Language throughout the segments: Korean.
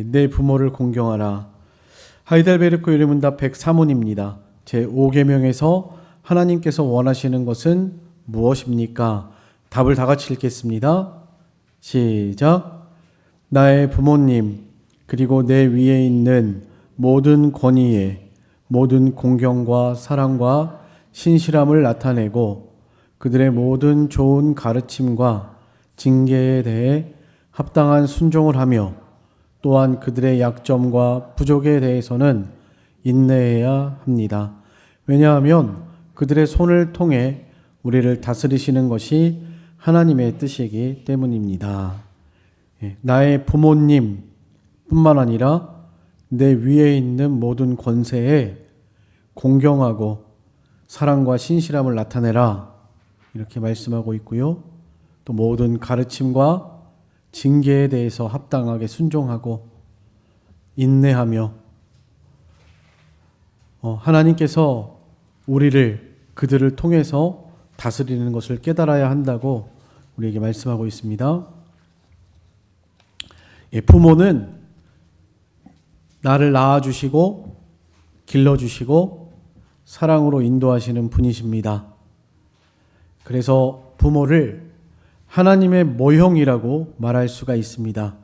내 부모를 공경하라. 하이델베르크 유리문답 103원입니다. 제5계명에서 하나님께서 원하시는 것은 무엇입니까? 답을 다 같이 읽겠습니다. 시작. 나의 부모님 그리고 내 위에 있는 모든 권위에 모든 공경과 사랑과 신실함을 나타내고 그들의 모든 좋은 가르침과 징계에 대해 합당한 순종을 하며 또한 그들의 약점과 부족에 대해서는 인내해야 합니다. 왜냐하면 그들의 손을 통해 우리를 다스리시는 것이 하나님의 뜻이기 때문입니다. 나의 부모님 뿐만 아니라 내 위에 있는 모든 권세에 공경하고 사랑과 신실함을 나타내라 이렇게 말씀하고 있고요. 또 모든 가르침과 징계에 대해서 합당하게 순종하고 인내하며 하나님께서 우리를 그들을 통해서 다스리는 것을 깨달아야 한다고 우리에게 말씀하고 있습니다. 부모는 나를 낳아주시고 길러주시고 사랑으로 인도하시는 분이십니다. 그래서 부모를 하나님의 모형이라고 말할 수가 있습니다.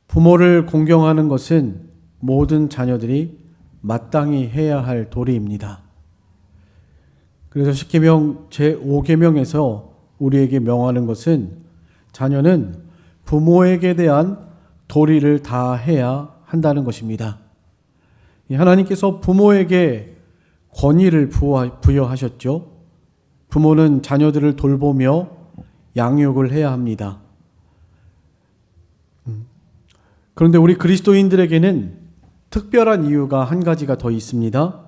부모를 공경하는 것은 모든 자녀들이 마땅히 해야 할 도리입니다. 그래서 십계명 제5계명에서 우리에게 명하는 것은 자녀는 부모에게 대한 도리를 다 해야 한다는 것입니다. 하나님께서 부모에게 권위를 부여하셨죠. 부모는 자녀들을 돌보며 양육을 해야 합니다. 그런데 우리 그리스도인들에게는 특별한 이유가 한 가지가 더 있습니다.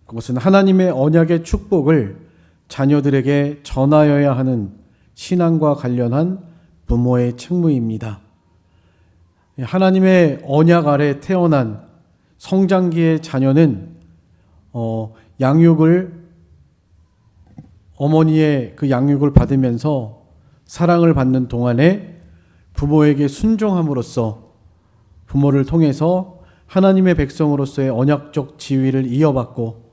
그것은 하나님의 언약의 축복을 자녀들에게 전하여야 하는 신앙과 관련한 부모의 책무입니다. 하나님의 언약 아래 태어난 성장기의 자녀는 어머니의 그 양육을 받으면서 사랑을 받는 동안에 부모에게 순종함으로써 부모를 통해서 하나님의 백성으로서의 언약적 지위를 이어받고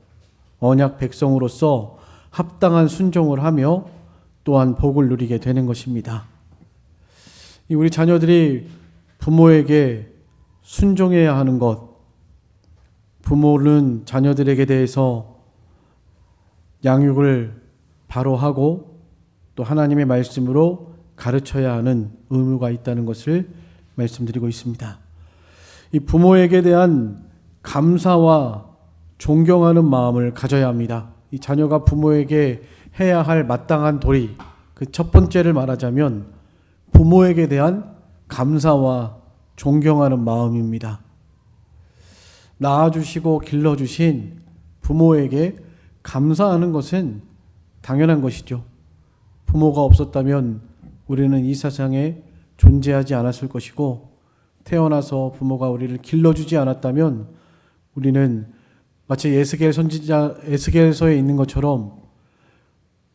언약 백성으로서 합당한 순종을 하며 또한 복을 누리게 되는 것입니다. 우리 자녀들이 부모에게 순종해야 하는 것, 부모는 자녀들에게 대해서 양육을 바로 하고 또 하나님의 말씀으로 가르쳐야 하는 의무가 있다는 것을 말씀드리고 있습니다. 이 부모에게 대한 감사와 존경하는 마음을 가져야 합니다. 이 자녀가 부모에게 해야 할 마땅한 도리, 그 첫 번째를 말하자면 부모에게 대한 감사와 존경하는 마음입니다. 낳아주시고 길러주신 부모에게 감사하는 것은 당연한 것이죠. 부모가 없었다면 우리는 이 세상에 존재하지 않았을 것이고 태어나서 부모가 우리를 길러주지 않았다면 우리는 마치 에스겔서에 있는 것처럼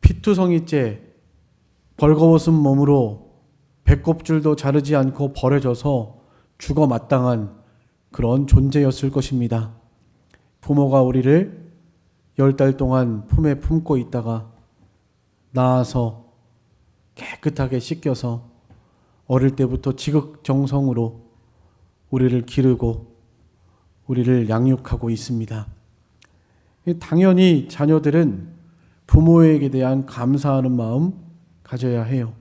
피투성이째 벌거벗은 몸으로 배꼽줄도 자르지 않고 버려져서 죽어 마땅한 그런 존재였을 것입니다. 부모가 우리를 10달 동안 품에 품고 있다가 낳아서 깨끗하게 씻겨서 어릴 때부터 지극정성으로 우리를 기르고 우리를 양육하고 있습니다. 당연히 자녀들은 부모에게 대한 감사하는 마음 가져야 해요.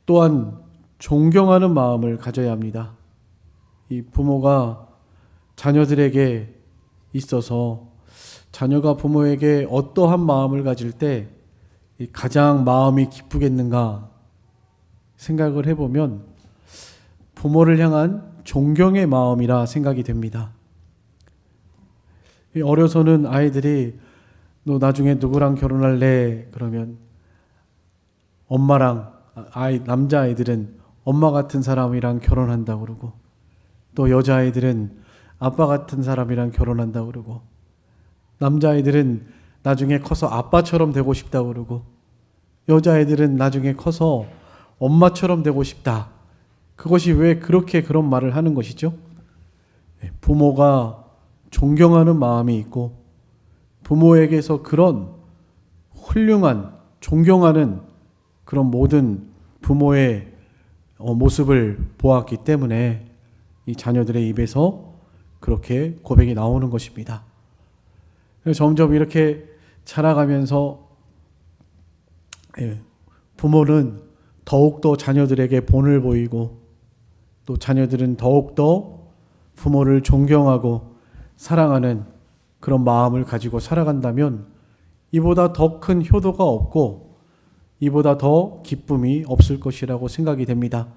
또한 존경하는 마음을 가져야 합니다. 이 부모가 자녀들에게 있어서 자녀가 부모에게 어떠한 마음을 가질 때 가장 마음이 기쁘겠는가 생각을 해보면 부모를 향한 존경의 마음이라 생각이 됩니다. 어려서는 아이들이 너 나중에 누구랑 결혼할래? 그러면 엄마랑 남자아이들은 엄마 같은 사람이랑 결혼한다고 그러고 또 여자아이들은 아빠 같은 사람이랑 결혼한다고 그러고 남자아이들은 나중에 커서 아빠처럼 되고 싶다고 그러고 여자아이들은 나중에 커서 엄마처럼 되고 싶다 그것이 왜 그렇게 그런 말을 하는 것이죠? 부모가 존경하는 마음이 있고 부모에게서 그런 훌륭한 존경하는 그런 모든 부모의 모습을 보았기 때문에 이 자녀들의 입에서 그렇게 고백이 나오는 것입니다. 점점 이렇게 자라가면서 부모는 더욱더 자녀들에게 본을 보이고 또 자녀들은 더욱더 부모를 존경하고 사랑하는 그런 마음을 가지고 살아간다면 이보다 더 큰 효도가 없고 이보다 더 기쁨이 없을 것이라고 생각이 됩니다.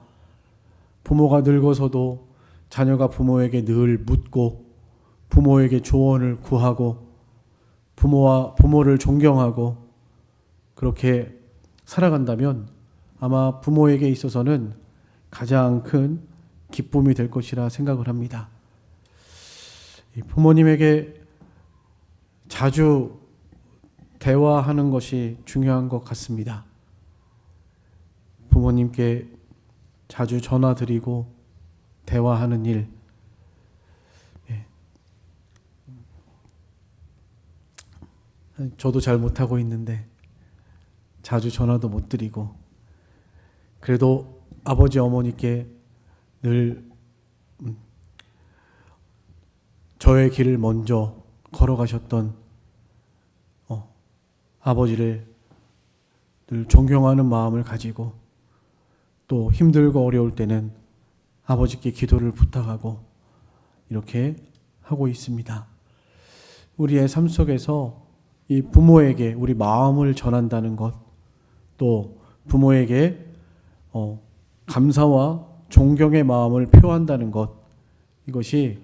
부모가 늙어서도 자녀가 부모에게 늘 묻고 부모에게 조언을 구하고 부모를 존경하고 그렇게 살아간다면 아마 부모에게 있어서는 가장 큰 기쁨이 될 것이라 생각을 합니다. 부모님에게 자주 대화하는 것이 중요한 것 같습니다. 부모님께 자주 전화드리고 대화하는 일, 저도 잘 못하고 있는데 자주 전화도 못 드리고 그래도 아버지 어머니께 늘 저의 길을 먼저 걸어가셨던 아버지를 늘 존경하는 마음을 가지고 또 힘들고 어려울 때는 아버지께 기도를 부탁하고 이렇게 하고 있습니다. 우리의 삶 속에서 이 부모에게 우리 마음을 전한다는 것, 또 부모에게 감사와 존경의 마음을 표한다는 것, 이것이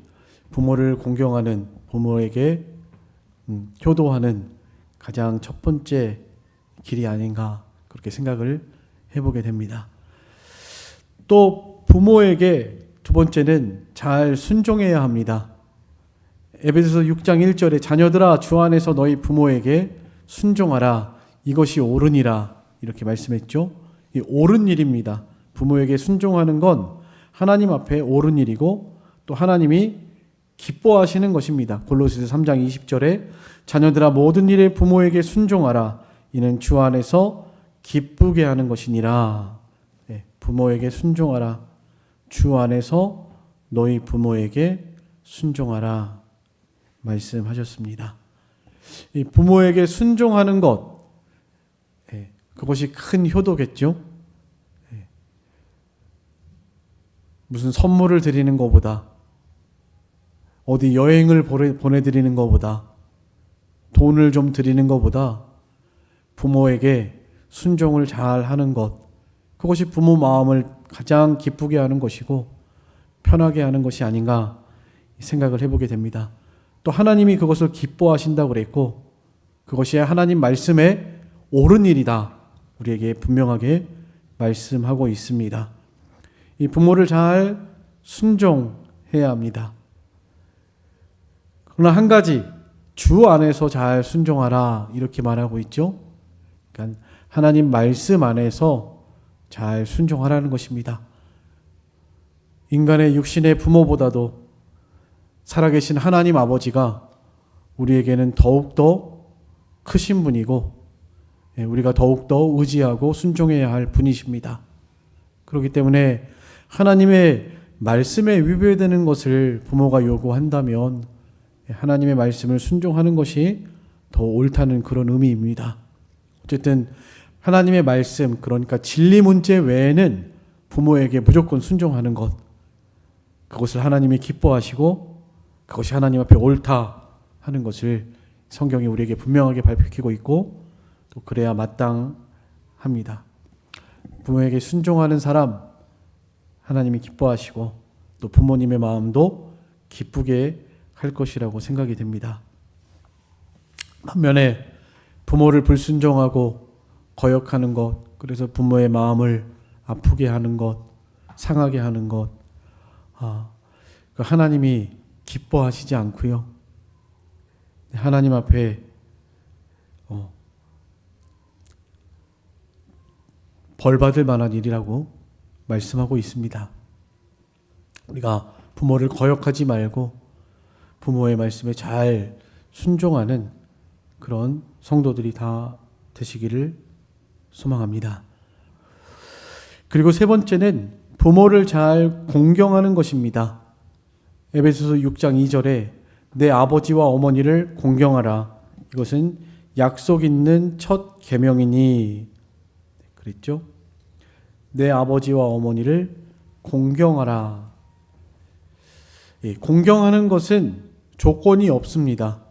부모를 공경하는, 부모에게 효도하는 가장 첫 번째 길이 아닌가 그렇게 생각을 해보게 됩니다. 또 부모에게 두 번째는 잘 순종해야 합니다. 에베소서 6장 1절에 자녀들아 주 안에서 너희 부모에게 순종하라 이것이 옳으니라 이렇게 말씀했죠. 이 옳은 일입니다. 부모에게 순종하는 건 하나님 앞에 옳은 일이고 또 하나님이 기뻐하시는 것입니다. 골로새서 3장 20절에 자녀들아 모든 일에 부모에게 순종하라 이는 주 안에서 기쁘게 하는 것이니라. 부모에게 순종하라. 주 안에서 너희 부모에게 순종하라 말씀하셨습니다. 이 부모에게 순종하는 것, 그것이 큰 효도겠죠. 무슨 선물을 드리는 것보다 어디 여행을 보내드리는 것보다 돈을 좀 드리는 것보다 부모에게 순종을 잘 하는 것, 그것이 부모 마음을 가장 기쁘게 하는 것이고 편하게 하는 것이 아닌가 생각을 해보게 됩니다. 또 하나님이 그것을 기뻐하신다고 그랬고 그것이 하나님 말씀에 옳은 일이다 우리에게 분명하게 말씀하고 있습니다. 이 부모를 잘 순종해야 합니다. 그러나 한 가지 주 안에서 잘 순종하라 이렇게 말하고 있죠. 그러니까 하나님 말씀 안에서 잘 순종하라는 것입니다. 인간의 육신의 부모보다도 살아계신 하나님 아버지가 우리에게는 더욱더 크신 분이고 우리가 더욱더 의지하고 순종해야 할 분이십니다. 그렇기 때문에 하나님의 말씀에 위배되는 것을 부모가 요구한다면 하나님의 말씀을 순종하는 것이 더 옳다는 그런 의미입니다. 어쨌든 하나님의 말씀, 그러니까 진리 문제 외에는 부모에게 무조건 순종하는 것, 그것을 하나님이 기뻐하시고 그것이 하나님 앞에 옳다 하는 것을 성경이 우리에게 분명하게 밝히고 있고 또 그래야 마땅합니다. 부모에게 순종하는 사람 하나님이 기뻐하시고 또 부모님의 마음도 기쁘게 할 것이라고 생각이 됩니다. 반면에 부모를 불순종하고 거역하는 것, 그래서 부모의 마음을 아프게 하는 것, 상하게 하는 것, 하나님이 기뻐하시지 않고요. 하나님 앞에 벌 받을 만한 일이라고 말씀하고 있습니다. 우리가 부모를 거역하지 말고 부모의 말씀에 잘 순종하는 그런 성도들이 다 되시기를 소망합니다. 그리고 세 번째는 부모를 잘 공경하는 것입니다. 에베소서 6장 2절에 내 아버지와 어머니를 공경하라. 이것은 약속 있는 첫 계명이니 그랬죠? 내 아버지와 어머니를 공경하라. 공경하는 것은 조건이 없습니다.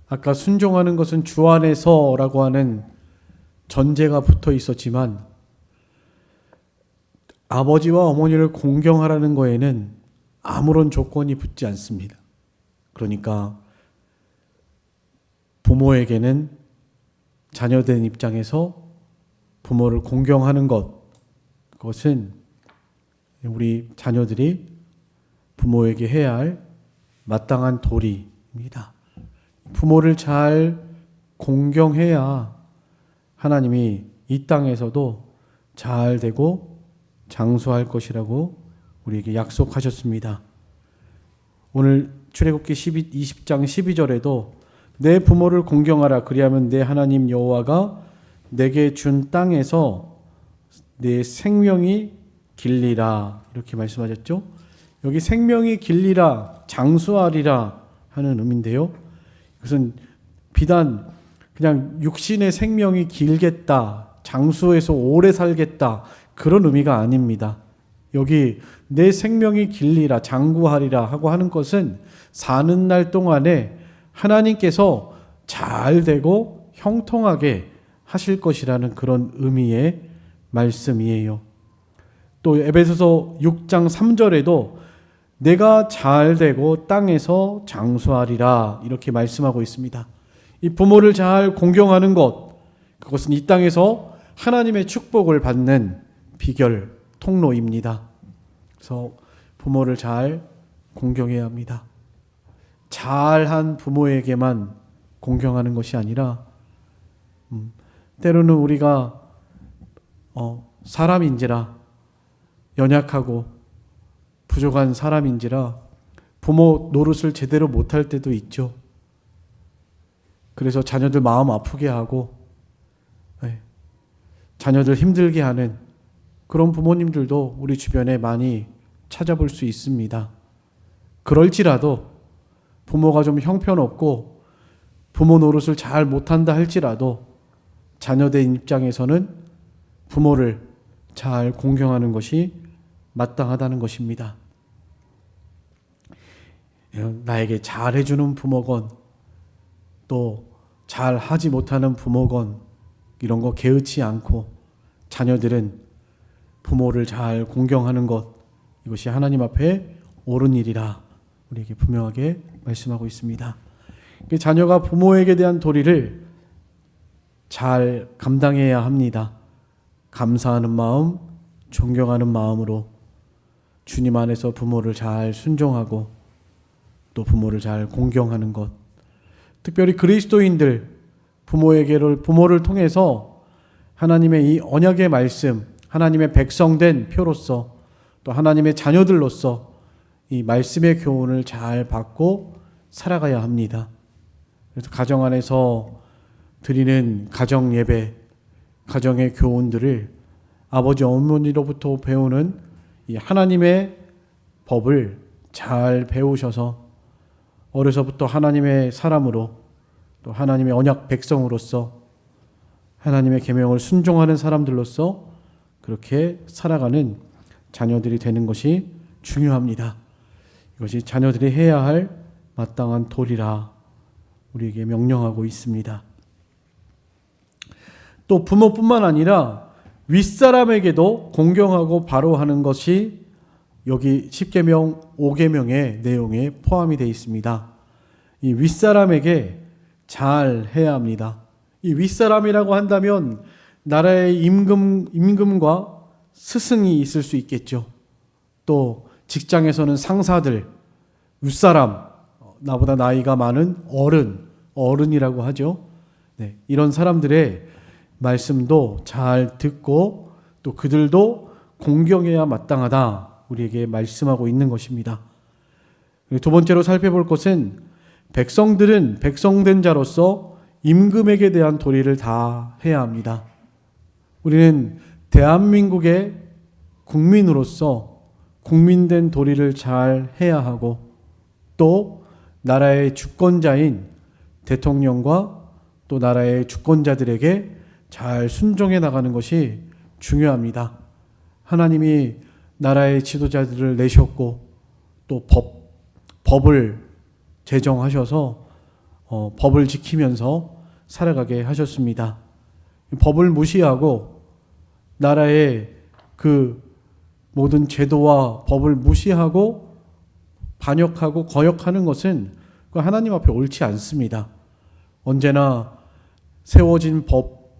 아까 순종하는 것은 주 안에서라고 하는 전제가 붙어 있었지만 아버지와 어머니를 공경하라는 거에는 아무런 조건이 붙지 않습니다. 그러니까 부모에게는 자녀된 입장에서 부모를 공경하는 것, 그것은 우리 자녀들이 부모에게 해야 할 마땅한 도리입니다. 부모를 잘 공경해야 하나님이 이 땅에서도 잘 되고 장수할 것이라고 우리에게 약속하셨습니다. 오늘 출애굽기 20장 12절에도 내 부모를 공경하라 그리하면 내 하나님 여호와가 내게 준 땅에서 내 생명이 길리라 이렇게 말씀하셨죠. 여기 생명이 길리라 장수하리라 하는 의미인데요. 이것은 비단 그냥 육신의 생명이 길겠다, 장수해서 오래 살겠다 그런 의미가 아닙니다. 여기 내 생명이 길리라 장구하리라 하고 하는 것은 사는 날 동안에 하나님께서 잘 되고 형통하게 하실 것이라는 그런 의미의 말씀이에요. 또 에베소서 6장 3절에도 내가 잘 되고 땅에서 장수하리라 이렇게 말씀하고 있습니다. 이 부모를 잘 공경하는 것, 그것은 이 땅에서 하나님의 축복을 받는 비결, 통로입니다. 그래서 부모를 잘 공경해야 합니다. 잘한 부모에게만 공경하는 것이 아니라 때로는 우리가 사람인지라 연약하고 부족한 사람인지라 부모 노릇을 제대로 못할 때도 있죠. 그래서 자녀들 마음 아프게 하고 자녀들 힘들게 하는 그런 부모님들도 우리 주변에 많이 찾아볼 수 있습니다. 그럴지라도 부모가 좀 형편없고 부모 노릇을 잘 못한다 할지라도 자녀된 입장에서는 부모를 잘 공경하는 것이 마땅하다는 것입니다. 나에게 잘해주는 부모건 또 잘하지 못하는 부모건 이런 거 개의치 않고 자녀들은 부모를 잘 공경하는 것, 이것이 하나님 앞에 옳은 일이라 우리에게 분명하게 말씀하고 있습니다. 자녀가 부모에게 대한 도리를 잘 감당해야 합니다. 감사하는 마음, 존경하는 마음으로 주님 안에서 부모를 잘 순종하고 또 부모를 잘 공경하는 것. 특별히 그리스도인들 부모를 통해서 하나님의 이 언약의 말씀, 하나님의 백성된 표로서 또 하나님의 자녀들로서 이 말씀의 교훈을 잘 받고 살아가야 합니다. 그래서 가정 안에서 드리는 가정 예배, 가정의 교훈들을 아버지 어머니로부터 배우는 이 하나님의 법을 잘 배우셔서 어려서부터 하나님의 사람으로 또 하나님의 언약 백성으로서 하나님의 계명을 순종하는 사람들로서 그렇게 살아가는 자녀들이 되는 것이 중요합니다. 이것이 자녀들이 해야 할 마땅한 도리라 우리에게 명령하고 있습니다. 또 부모뿐만 아니라 윗사람에게도 공경하고 바로하는 것이 여기 10계명 5계명의 내용에 포함이 되어 있습니다. 이 윗사람에게 잘 해야 합니다. 이 윗사람이라고 한다면 나라의 임금과 스승이 있을 수 있겠죠. 또 직장에서는 상사들, 윗사람, 나보다 나이가 많은 어른이라고 하죠. 네, 이런 사람들의 말씀도 잘 듣고 또 그들도 공경해야 마땅하다 우리에게 말씀하고 있는 것입니다. 두 번째로 살펴볼 것은 백성들은 백성된 자로서 임금에게 대한 도리를 다 해야 합니다. 우리는 대한민국의 국민으로서 국민된 도리를 잘 해야 하고 또 나라의 주권자인 대통령과 또 나라의 주권자들에게 잘 순종해 나가는 것이 중요합니다. 하나님이 나라의 지도자들을 내셨고 또 법을 제정하셔서 법을 지키면서 살아가게 하셨습니다. 법을 무시하고 나라의 그 모든 제도와 법을 무시하고 반역하고 거역하는 것은 그 하나님 앞에 옳지 않습니다. 언제나 세워진 법,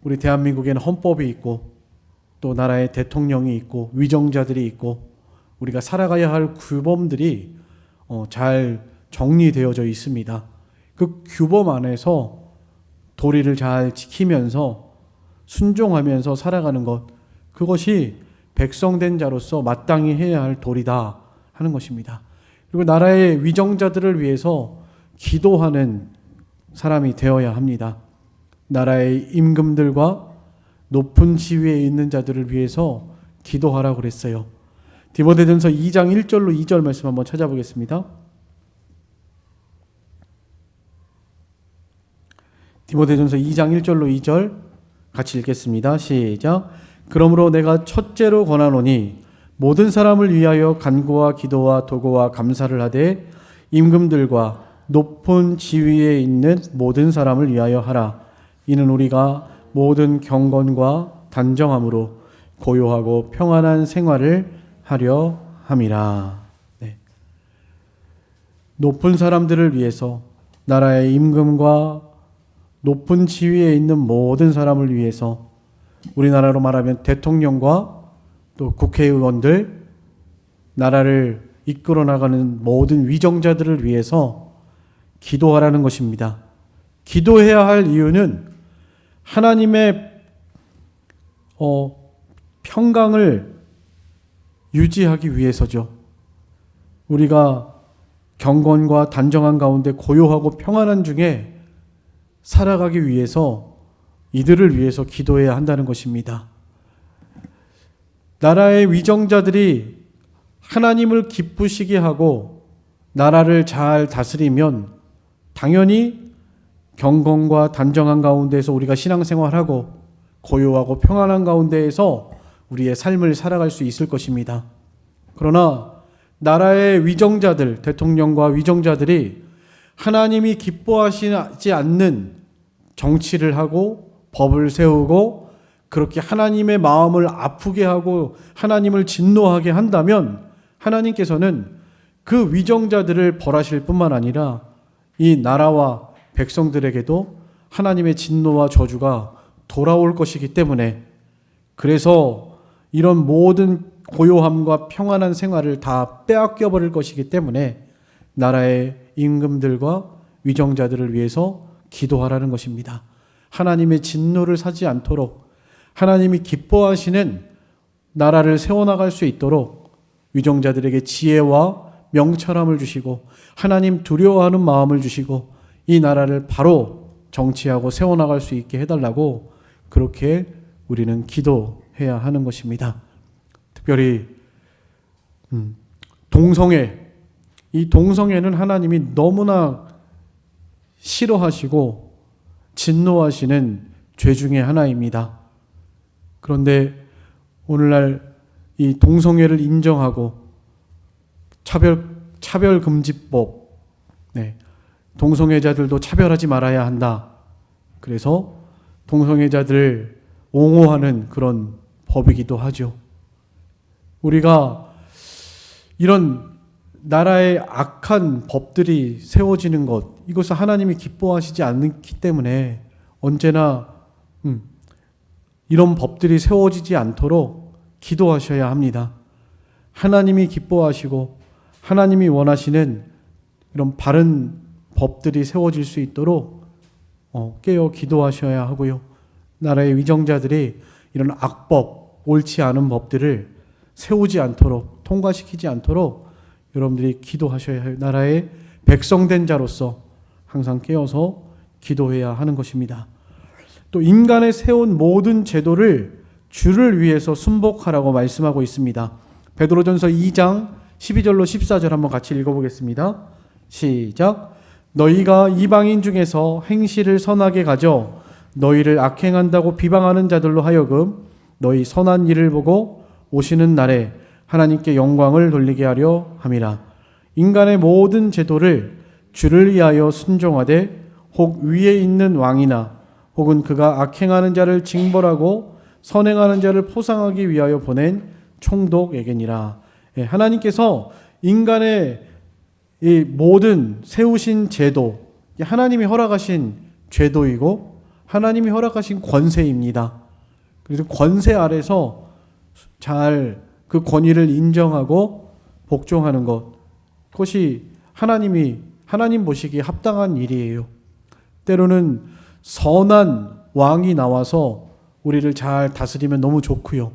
우리 대한민국에는 헌법이 있고 또 나라의 대통령이 있고 위정자들이 있고 우리가 살아가야 할 규범들이 잘 정리되어져 있습니다. 그 규범 안에서 도리를 잘 지키면서 순종하면서 살아가는 것, 그것이 백성된 자로서 마땅히 해야 할 도리다 하는 것입니다. 그리고 나라의 위정자들을 위해서 기도하는 사람이 되어야 합니다. 나라의 임금들과 높은 지위에 있는 자들을 위해서 기도하라고 그랬어요. 디모데전서 2장 1절로 2절 말씀 한번 찾아보겠습니다. 디모데전서 2장 1절로 2절 같이 읽겠습니다. 시작. 그러므로 내가 첫째로 권하노니 모든 사람을 위하여 간구와 기도와 도구와 감사를 하되 임금들과 높은 지위에 있는 모든 사람을 위하여 하라. 이는 우리가 모든 경건과 단정함으로 고요하고 평안한 생활을 하려 함이라. 네. 높은 사람들을 위해서, 나라의 임금과 높은 지위에 있는 모든 사람을 위해서, 우리나라로 말하면 대통령과 또 국회의원들, 나라를 이끌어 나가는 모든 위정자들을 위해서 기도하라는 것입니다. 기도해야 할 이유는 하나님의 평강을 유지하기 위해서죠. 우리가 경건과 단정한 가운데 고요하고 평안한 중에 살아가기 위해서 이들을 위해서 기도해야 한다는 것입니다. 나라의 위정자들이 하나님을 기쁘시게 하고 나라를 잘 다스리면 당연히 경건과 단정한 가운데에서 우리가 신앙생활하고 고요하고 평안한 가운데에서 우리의 삶을 살아갈 수 있을 것입니다. 그러나 나라의 위정자들, 대통령과 위정자들이 하나님이 기뻐하시지 않는 정치를 하고 법을 세우고 그렇게 하나님의 마음을 아프게 하고 하나님을 진노하게 한다면 하나님께서는 그 위정자들을 벌하실 뿐만 아니라 이 나라와 백성들에게도 하나님의 진노와 저주가 돌아올 것이기 때문에, 그래서 이런 모든 고요함과 평안한 생활을 다 빼앗겨 버릴 것이기 때문에 나라의 임금들과 위정자들을 위해서 기도하라는 것입니다. 하나님의 진노를 사지 않도록 하나님이 기뻐하시는 나라를 세워나갈 수 있도록 위정자들에게 지혜와 명철함을 주시고 하나님 두려워하는 마음을 주시고 이 나라를 바로 정치하고 세워나갈 수 있게 해달라고 그렇게 우리는 기도해야 하는 것입니다. 특별히 동성애, 이 동성애는 하나님이 너무나 싫어하시고 진노하시는 죄 중에 하나입니다. 그런데 오늘날 이 동성애를 인정하고 차별금지법, 동성애자들도 차별하지 말아야 한다. 그래서 동성애자들을 옹호하는 그런 법이기도 하죠. 우리가 이런 나라의 악한 법들이 세워지는 것, 이것을 하나님이 기뻐하시지 않기 때문에 언제나 이런 법들이 세워지지 않도록 기도하셔야 합니다. 하나님이 기뻐하시고 하나님이 원하시는 이런 바른 법들이 세워질 수 있도록 깨어 기도하셔야 하고요. 나라의 위정자들이 이런 악법, 옳지 않은 법들을 세우지 않도록, 통과시키지 않도록 여러분들이 기도하셔야 해요. 나라의 백성된 자로서 항상 깨어서 기도해야 하는 것입니다. 또 인간의 세운 모든 제도를 주를 위해서 순복하라고 말씀하고 있습니다. 베드로전서 2장 12절로 14절 한번 같이 읽어보겠습니다. 시작. 너희가 이방인 중에서 행실을 선하게 가져 너희를 악행한다고 비방하는 자들로 하여금 너희 선한 일을 보고 오시는 날에 하나님께 영광을 돌리게 하려 함이라. 인간의 모든 제도를 주를 위하여 순종하되 혹 위에 있는 왕이나 혹은 그가 악행하는 자를 징벌하고 선행하는 자를 포상하기 위하여 보낸 총독에게니라. 하나님께서 인간의 이 모든 세우신 제도, 하나님이 허락하신 제도이고 하나님이 허락하신 권세입니다. 그래서 권세 아래서 잘 그 권위를 인정하고 복종하는 것, 그것이 하나님 보시기에 합당한 일이에요. 때로는 선한 왕이 나와서 우리를 잘 다스리면 너무 좋고요.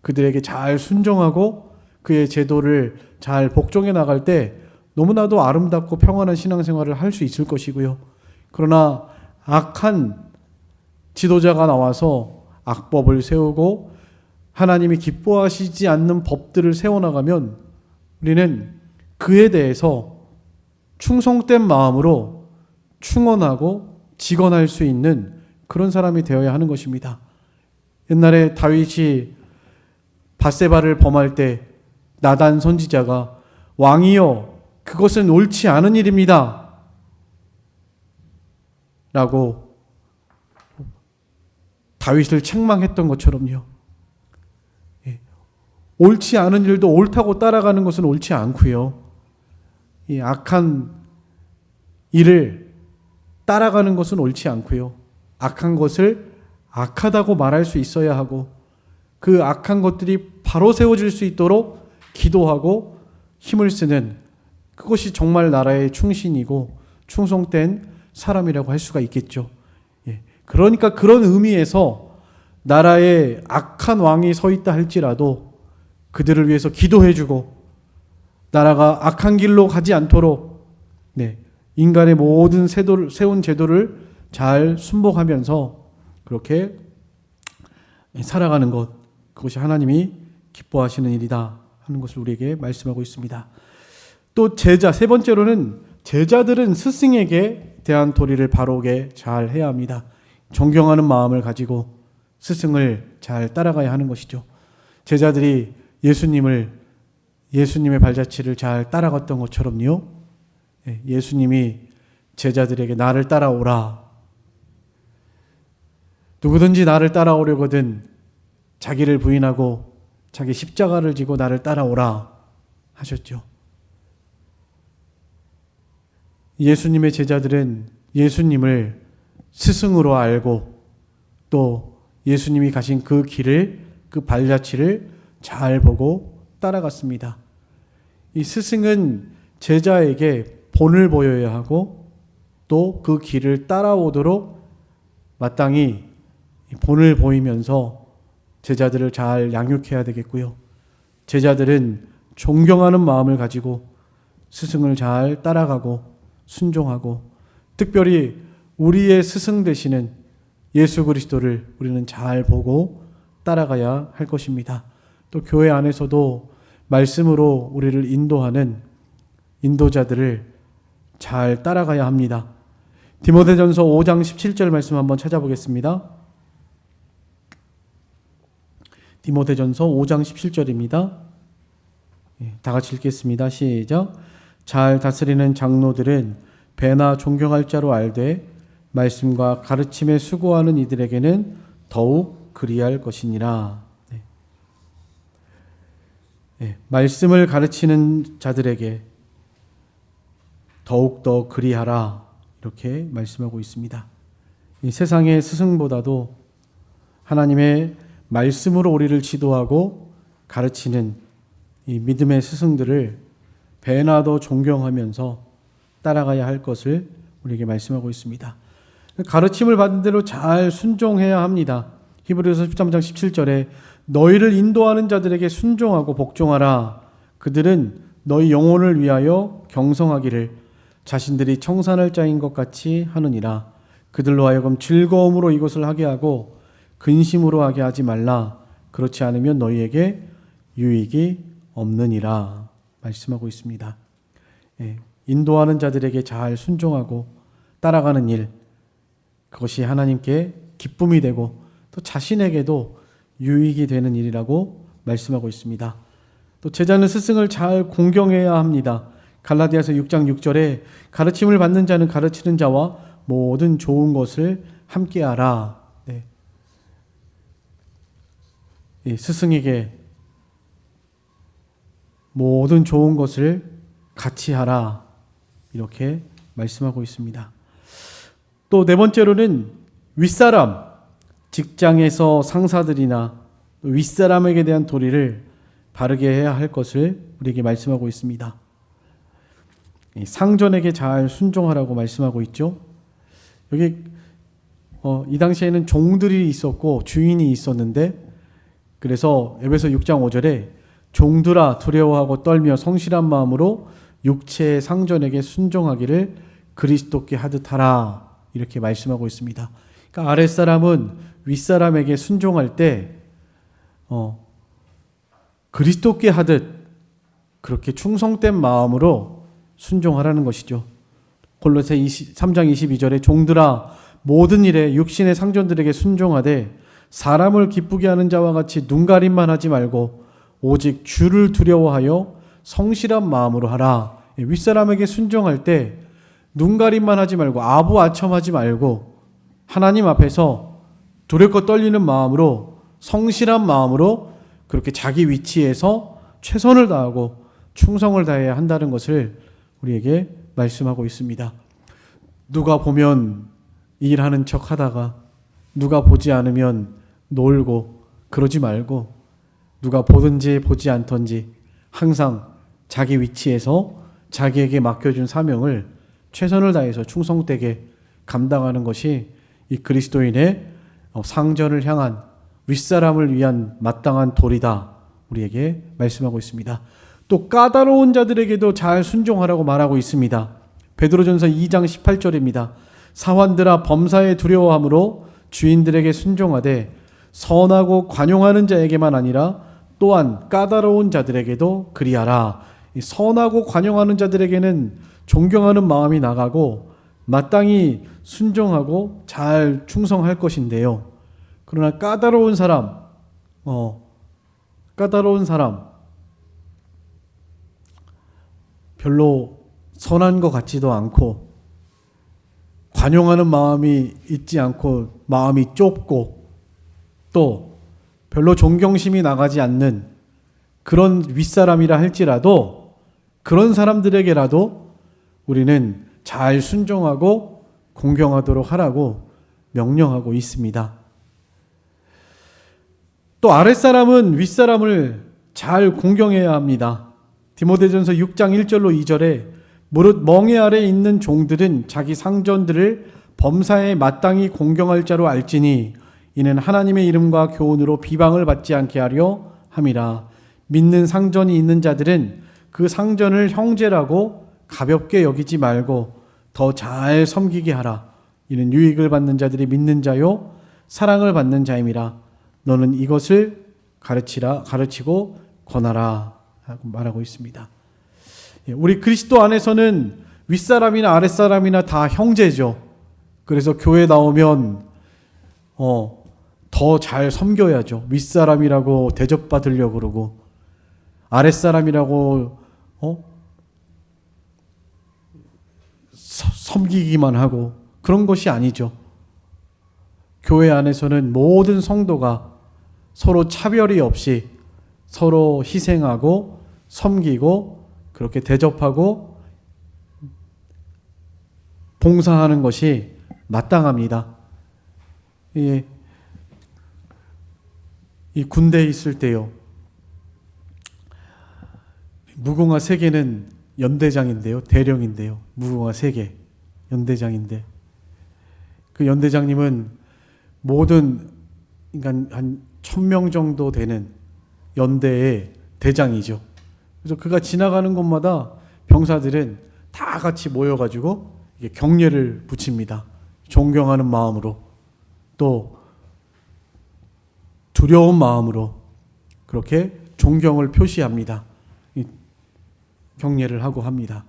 그들에게 잘 순종하고 그의 제도를 잘 복종해 나갈 때 너무나도 아름답고 평안한 신앙생활을 할 수 있을 것이고요. 그러나 악한 지도자가 나와서 악법을 세우고 하나님이 기뻐하시지 않는 법들을 세워나가면 우리는 그에 대해서 충성된 마음으로 충원하고 직언할 수 있는 그런 사람이 되어야 하는 것입니다. 옛날에 다윗이 밧세바를 범할 때 나단 선지자가 왕이여 그것은 옳지 않은 일입니다 라고 다윗을 책망했던 것처럼요. 옳지 않은 일도 옳다고 따라가는 것은 옳지 않고요. 이 악한 일을 따라가는 것은 옳지 않고요. 악한 것을 악하다고 말할 수 있어야 하고 그 악한 것들이 바로 세워질 수 있도록 기도하고 힘을 쓰는, 그것이 정말 나라의 충신이고 충성된 사람이라고 할 수가 있겠죠. 그러니까 그런 의미에서 나라에 악한 왕이 서 있다 할지라도 그들을 위해서 기도해주고 나라가 악한 길로 가지 않도록 인간의 모든 세운 제도를 잘 순복하면서 그렇게 살아가는 것, 그것이 하나님이 기뻐하시는 일이다 하는 것을 우리에게 말씀하고 있습니다. 또 제자, 세 번째로는 제자들은 스승에게 대한 도리를 바르게 잘 해야 합니다. 존경하는 마음을 가지고 스승을 잘 따라가야 하는 것이죠. 제자들이 예수님의 발자취를 잘 따라갔던 것처럼요. 예수님이 제자들에게 나를 따라오라. 누구든지 나를 따라오려거든 자기를 부인하고 자기 십자가를 지고 나를 따라오라 하셨죠. 예수님의 제자들은 예수님을 스승으로 알고 또 예수님이 가신 그 길을, 그 발자취를 잘 보고 따라갔습니다. 이 스승은 제자에게 본을 보여야 하고 또 그 길을 따라오도록 마땅히 본을 보이면서 제자들을 잘 양육해야 되겠고요. 제자들은 존경하는 마음을 가지고 스승을 잘 따라가고 순종하고 특별히 우리의 스승 되시는 예수 그리스도를 우리는 잘 보고 따라가야 할 것입니다. 또 교회 안에서도 말씀으로 우리를 인도하는 인도자들을 잘 따라가야 합니다. 디모데전서 5장 17절 말씀 한번 찾아보겠습니다. 디모데전서 5장 17절입니다. 다 같이 읽겠습니다. 시작. 잘 다스리는 장로들은 배나 존경할 자로 알되 말씀과 가르침에 수고하는 이들에게는 더욱 그리할 것이니라. 말씀을 가르치는 자들에게 더욱더 그리하라 이렇게 말씀하고 있습니다. 이 세상의 스승보다도 하나님의 말씀으로 우리를 지도하고 가르치는 이 믿음의 스승들을 배나 더 존경하면서 따라가야 할 것을 우리에게 말씀하고 있습니다. 가르침을 받은 대로 잘 순종해야 합니다. 히브리서 13장 17절에 너희를 인도하는 자들에게 순종하고 복종하라. 그들은 너희 영혼을 위하여 경성하기를 자신들이 청산할 자인 것 같이 하느니라. 그들로 하여금 즐거움으로 이것을 하게 하고 근심으로 하게 하지 말라. 그렇지 않으면 너희에게 유익이 없느니라 말씀하고 있습니다. 인도하는 자들에게 잘 순종하고 따라가는 일, 그것이 하나님께 기쁨이 되고 또 자신에게도 유익이 되는 일이라고 말씀하고 있습니다. 또 제자는 스승을 잘 공경해야 합니다. 갈라디아서 6장 6절에 가르침을 받는 자는 가르치는 자와 모든 좋은 것을 함께하라. 스승에게 모든 좋은 것을 같이 하라. 이렇게 말씀하고 있습니다. 또 네 번째로는 윗사람, 직장에서 상사들이나 윗사람에게 대한 도리를 바르게 해야 할 것을 우리에게 말씀하고 있습니다. 상전에게 잘 순종하라고 말씀하고 있죠. 여기 이 당시에는 종들이 있었고 주인이 있었는데, 그래서 에베소 6장 5절에 종들아 두려워하고 떨며 성실한 마음으로 육체의 상전에게 순종하기를 그리스도께 하듯 하라. 이렇게 말씀하고 있습니다. 그러니까 아랫사람은 윗사람에게 순종할 때 그리스도께 하듯 그렇게 충성된 마음으로 순종하라는 것이죠. 골로새 3장 22절에 종들아 모든 일에 육신의 상전들에게 순종하되 사람을 기쁘게 하는 자와 같이 눈가림만 하지 말고 오직 주를 두려워하여 성실한 마음으로 하라. 윗사람에게 순종할 때 눈가림만 하지 말고 아부아첨하지 말고 하나님 앞에서 두렵고 떨리는 마음으로 성실한 마음으로 그렇게 자기 위치에서 최선을 다하고 충성을 다해야 한다는 것을 우리에게 말씀하고 있습니다. 누가 보면 일하는 척 하다가 누가 보지 않으면 놀고 그러지 말고 누가 보든지 보지 않던지 항상 자기 위치에서 자기에게 맡겨준 사명을 최선을 다해서 충성되게 감당하는 것이 이 그리스도인의 상전을 향한 윗사람을 위한 마땅한 도리다. 우리에게 말씀하고 있습니다. 또 까다로운 자들에게도 잘 순종하라고 말하고 있습니다. 베드로전서 2장 18절입니다. 사환들아 범사에 두려워함으로 주인들에게 순종하되 선하고 관용하는 자에게만 아니라 또한 까다로운 자들에게도 그리하라. 선하고 관용하는 자들에게는 존경하는 마음이 나가고 마땅히 순종하고 잘 충성할 것인데요. 그러나 까다로운 사람 별로 선한 것 같지도 않고 관용하는 마음이 있지 않고 마음이 좁고 또 별로 존경심이 나가지 않는 그런 윗사람이라 할지라도 그런 사람들에게라도 우리는 잘 순종하고 공경하도록 하라고 명령하고 있습니다. 또 아랫사람은 윗사람을 잘 공경해야 합니다. 디모데전서 6장 1절로 2절에 무릇 멍에 아래 있는 종들은 자기 상전들을 범사에 마땅히 공경할 자로 알지니 이는 하나님의 이름과 교훈으로 비방을 받지 않게 하려 함이라. 믿는 상전이 있는 자들은 그 상전을 형제라고 가볍게 여기지 말고 더 잘 섬기게 하라. 이는 유익을 받는 자들이 믿는 자요 사랑을 받는 자임이라. 너는 이것을 가르치고 권하라 하고 말하고 있습니다. 우리 그리스도 안에서는 윗사람이나 아랫사람이나 다 형제죠. 그래서 교회 나오면 더 잘 섬겨야죠. 윗사람이라고 대접받으려고 그러고 아랫사람이라고 섬기기만 하고 그런 것이 아니죠. 교회 안에서는 모든 성도가 서로 차별이 없이 서로 희생하고 섬기고 그렇게 대접하고 봉사하는 것이 마땅합니다. 이 군대에 있을 때요. 무궁화 3개는 연대장인데요. 대령인데요. 무궁화 3개 연대장인데 그 연대장님은 모든 그러니까 한 1000명 정도 되는 연대의 대장이죠. 그래서 그가 지나가는 곳마다 병사들은 다 같이 모여가지고 이게 경례를 붙입니다. 존경하는 마음으로, 또 두려운 마음으로 그렇게 존경을 표시합니다. 경례를 하고 합니다.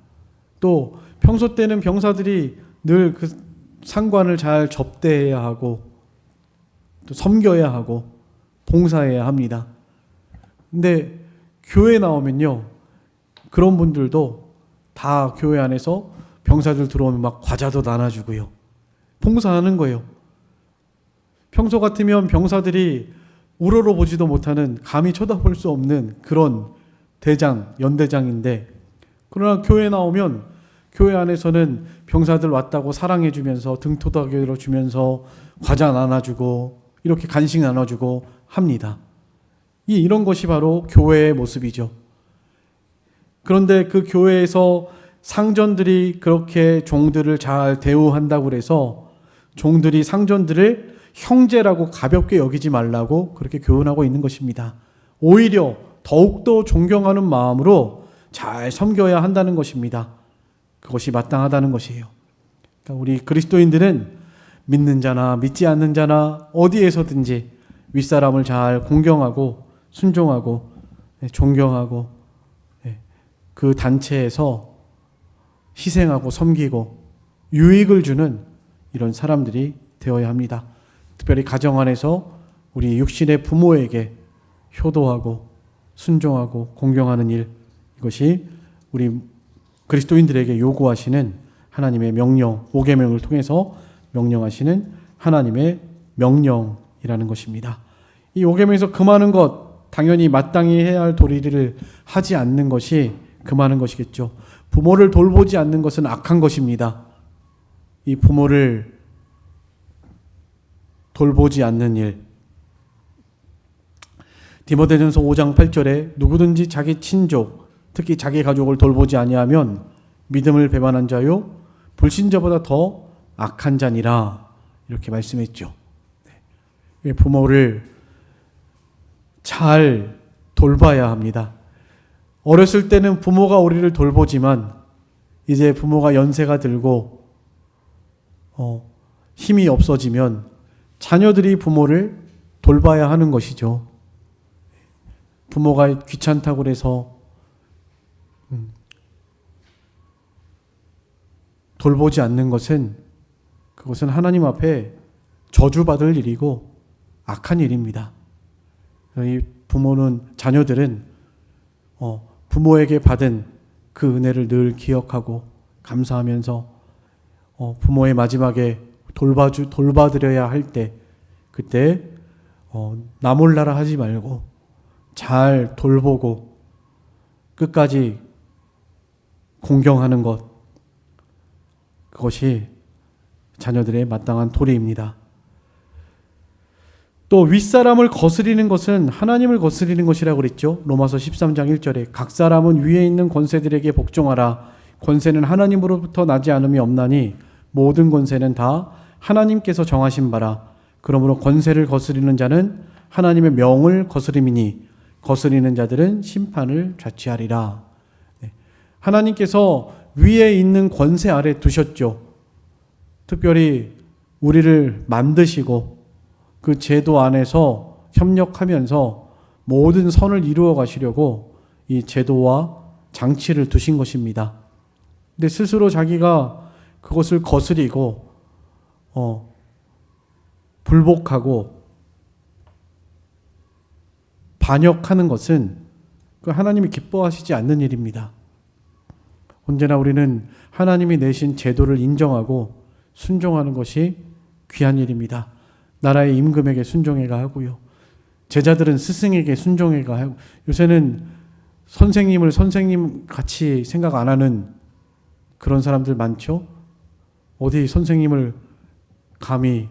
또 평소 때는 병사들이 늘 그 상관을 잘 접대해야 하고 또 섬겨야 하고 봉사해야 합니다. 근데 교회 나오면요, 그런 분들도 다 교회 안에서 병사들 들어오면 막 과자도 나눠주고요, 봉사하는 거예요. 평소 같으면 병사들이 우러러보지도 못하는, 감히 쳐다볼 수 없는 그런 대장, 연대장인데, 그러나 교회 나오면 교회 안에서는 병사들 왔다고 사랑해주면서 등 토닥여 주면서 과자 나눠주고 이렇게 간식 나눠주고 합니다. 이런 것이 바로 교회의 모습이죠. 그런데 그 교회에서 상전들이 그렇게 종들을 잘 대우한다고 해서 종들이 상전들을 형제라고 가볍게 여기지 말라고 그렇게 교훈하고 있는 것입니다. 오히려 더욱더 존경하는 마음으로 잘 섬겨야 한다는 것입니다. 그것이 마땅하다는 것이에요. 그러니까 우리 그리스도인들은 믿는 자나 믿지 않는 자나 어디에서든지 윗사람을 잘 공경하고 순종하고 존경하고 그 단체에서 희생하고 섬기고 유익을 주는 이런 사람들이 되어야 합니다. 특별히 가정 안에서 우리 육신의 부모에게 효도하고 순종하고 공경하는 일, 이것이 우리 그리스도인들에게 요구하시는 하나님의 명령, 5계명을 통해서 명령하시는 하나님의 명령이라는 것입니다. 이 5계명에서 금하는 것, 당연히 마땅히 해야 할 도리를 하지 않는 것이 금하는 것이겠죠. 부모를 돌보지 않는 것은 악한 것입니다. 이 부모를 돌보지 않는 일, 디모데전서 5장 8절에 누구든지 자기 친족, 특히 자기 가족을 돌보지 아니하면 믿음을 배반한 자요 불신자보다 더 악한 자니라, 이렇게 말씀했죠. 부모를 잘 돌봐야 합니다. 어렸을 때는 부모가 우리를 돌보지만 이제 부모가 연세가 들고 힘이 없어지면 자녀들이 부모를 돌봐야 하는 것이죠. 부모가 귀찮다고 해서 돌보지 않는 것은, 그것은 하나님 앞에 저주받을 일이고 악한 일입니다. 이 부모는, 자녀들은 부모에게 받은 그 은혜를 늘 기억하고 감사하면서 부모의 마지막에 돌봐드려야 할 때, 그때 나 몰라라 하지 말고 잘 돌보고 끝까지 공경하는 것, 그것이 자녀들의 마땅한 도리입니다. 또 윗사람을 거스리는 것은 하나님을 거스리는 것이라고 그랬죠. 로마서 13장 1절에 각 사람은 위에 있는 권세들에게 복종하라. 권세는 하나님으로부터 나지 않음이 없나니 모든 권세는 다 하나님께서 정하신 바라. 그러므로 권세를 거스리는 자는 하나님의 명을 거스림이니 거스리는 자들은 심판을 자취하리라. 하나님께서 위에 있는 권세 아래 두셨죠. 특별히 우리를 만드시고 그 제도 안에서 협력하면서 모든 선을 이루어 가시려고 이 제도와 장치를 두신 것입니다. 근데 스스로 자기가 그것을 거스리고 불복하고 반역하는 것은 그 하나님이 기뻐하시지 않는 일입니다. 언제나 우리는 하나님이 내신 제도를 인정하고 순종하는 것이 귀한 일입니다. 나라의 임금에게 순종해가 하고요. 제자들은 스승에게 순종해가 하고, 요새는 선생님을 선생님 같이 생각 안 하는 그런 사람들 많죠. 어디 선생님을 감히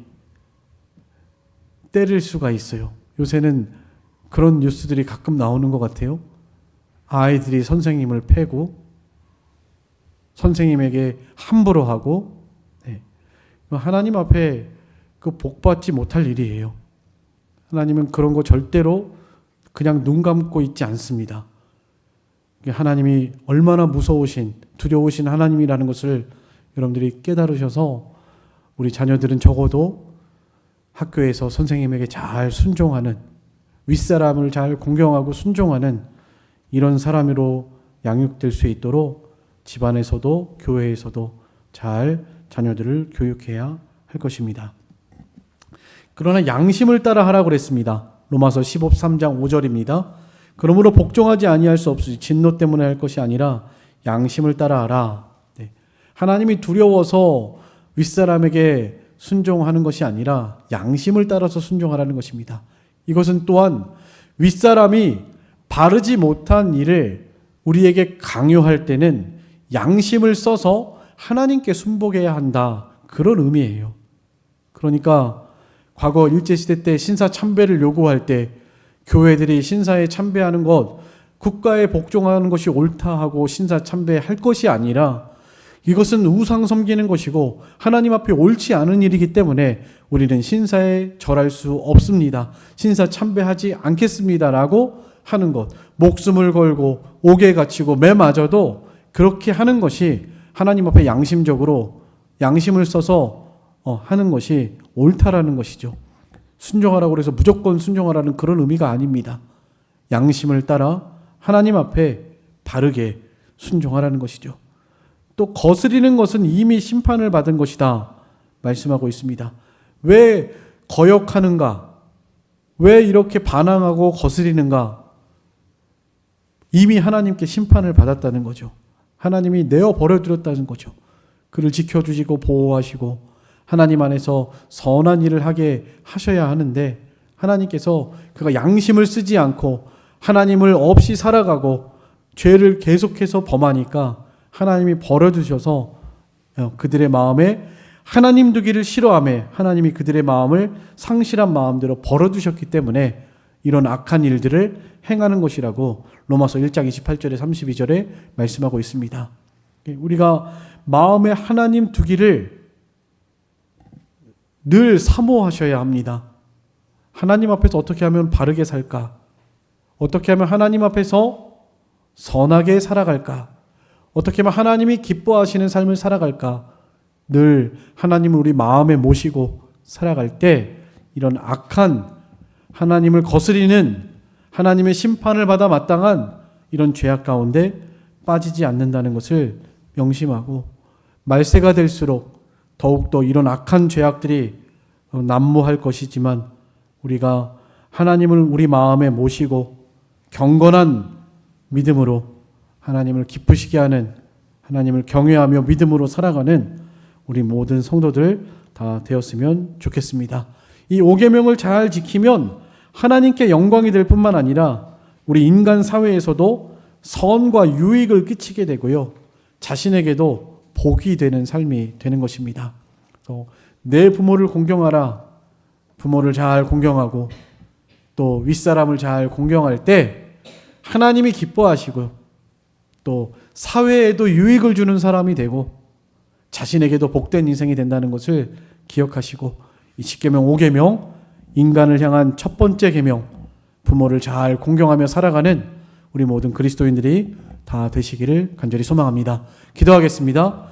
때릴 수가 있어요. 요새는 그런 뉴스들이 가끔 나오는 것 같아요. 아이들이 선생님을 패고 선생님에게 함부로 하고, 하나님 앞에 그 복받지 못할 일이에요. 하나님은 그런 거 절대로 그냥 눈 감고 있지 않습니다. 하나님이 얼마나 무서우신, 두려우신 하나님이라는 것을 여러분들이 깨달으셔서 우리 자녀들은 적어도 학교에서 선생님에게 잘 순종하는, 윗사람을 잘 공경하고 순종하는 이런 사람으로 양육될 수 있도록 집안에서도 교회에서도 잘 자녀들을 교육해야 할 것입니다. 그러나 양심을 따라 하라고 그랬습니다. 로마서 13장 5절입니다. 그러므로 복종하지 아니할 수 없으니 진노 때문에 할 것이 아니라 양심을 따라 하라. 네. 하나님이 두려워서 윗사람에게 순종하는 것이 아니라 양심을 따라서 순종하라는 것입니다. 이것은 또한 윗사람이 바르지 못한 일을 우리에게 강요할 때는 양심을 써서 하나님께 순복해야 한다. 그런 의미예요. 그러니까 과거 일제시대 때 신사 참배를 요구할 때 교회들이 신사에 참배하는 것, 국가에 복종하는 것이 옳다 하고 신사 참배할 것이 아니라 이것은 우상 섬기는 것이고 하나님 앞에 옳지 않은 일이기 때문에 우리는 신사에 절할 수 없습니다. 신사 참배하지 않겠습니다라고 하는 것, 목숨을 걸고 옥에 갇히고 매 맞아도 그렇게 하는 것이 하나님 앞에 양심적으로 양심을 써서 하는 것이 옳다라는 것이죠. 순종하라고 해서 무조건 순종하라는 그런 의미가 아닙니다. 양심을 따라 하나님 앞에 바르게 순종하라는 것이죠. 또 거스리는 것은 이미 심판을 받은 것이다 말씀하고 있습니다. 왜 거역하는가? 왜 이렇게 반항하고 거스리는가? 이미 하나님께 심판을 받았다는 거죠. 하나님이 내어 버려두었다는 거죠. 그를 지켜주시고 보호하시고 하나님 안에서 선한 일을 하게 하셔야 하는데 하나님께서 그가 양심을 쓰지 않고 하나님을 없이 살아가고 죄를 계속해서 범하니까 하나님이 버려두셔서 그들의 마음에 하나님 두기를 싫어하며 하나님이 그들의 마음을 상실한 마음대로 버려두셨기 때문에 이런 악한 일들을 행하는 것이라고 로마서 1장 28절에 32절에 말씀하고 있습니다. 우리가 마음에 하나님 두기를 늘 사모하셔야 합니다. 하나님 앞에서 어떻게 하면 바르게 살까? 어떻게 하면 하나님 앞에서 선하게 살아갈까? 어떻게 하면 하나님이 기뻐하시는 삶을 살아갈까? 늘 하나님을 우리 마음에 모시고 살아갈 때 이런 악한 하나님을 거스리는 하나님의 심판을 받아 마땅한 이런 죄악 가운데 빠지지 않는다는 것을 명심하고 말세가 될수록 더욱더 이런 악한 죄악들이 난무할 것이지만 우리가 하나님을 우리 마음에 모시고 경건한 믿음으로 하나님을 기쁘시게 하는 하나님을 경외하며 믿음으로 살아가는 우리 모든 성도들 다 되었으면 좋겠습니다. 이 5계명을 잘 지키면 하나님께 영광이 될 뿐만 아니라 우리 인간 사회에서도 선과 유익을 끼치게 되고요. 자신에게도 복이 되는 삶이 되는 것입니다. 내 부모를 공경하라. 부모를 잘 공경하고 또 윗사람을 잘 공경할 때 하나님이 기뻐하시고요. 또 사회에도 유익을 주는 사람이 되고 자신에게도 복된 인생이 된다는 것을 기억하시고 이 10계명 5계명 인간을 향한 첫 번째 계명 부모를 잘 공경하며 살아가는 우리 모든 그리스도인들이 다 되시기를 간절히 소망합니다. 기도하겠습니다.